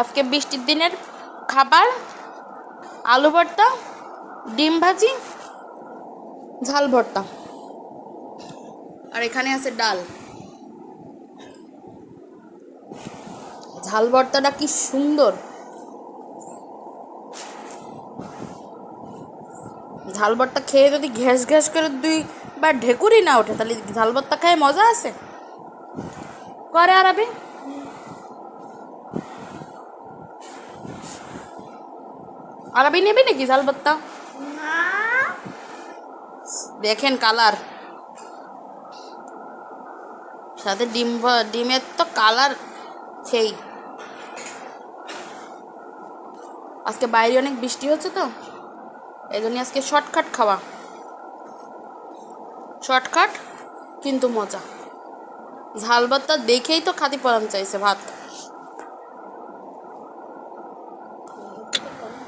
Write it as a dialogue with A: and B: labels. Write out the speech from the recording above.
A: আজকে বৃষ্টির দিনের খাবার আলু ভর্তা, ডিম ভাজি, ঝাল ভর্তা, আর এখানে আছে ডাল। ঝাল ভর্তাটা কি সুন্দর! ঝাল ভর্তা খেয়ে যদি ঘ্যাস ঘ্যাস করে 2বার ঢেকুরি না ওঠে, তাহলে ঝাল ভর্তা খেয়ে মজা আছে করে? আরবি আরবি নেবে নাকি ঝাল ভর্তা? দেখেন কালার, সাথে ডিমের তো কালার সেই। আজকে বাইরে অনেক বৃষ্টি হচ্ছে তো, এই জন্য আজকে শর্টকাট খাওয়া, শর্টকাট কিন্তু মজা। ঝাল ভর্তা দেখেই তো খাতি পরান চাইছে ভাত।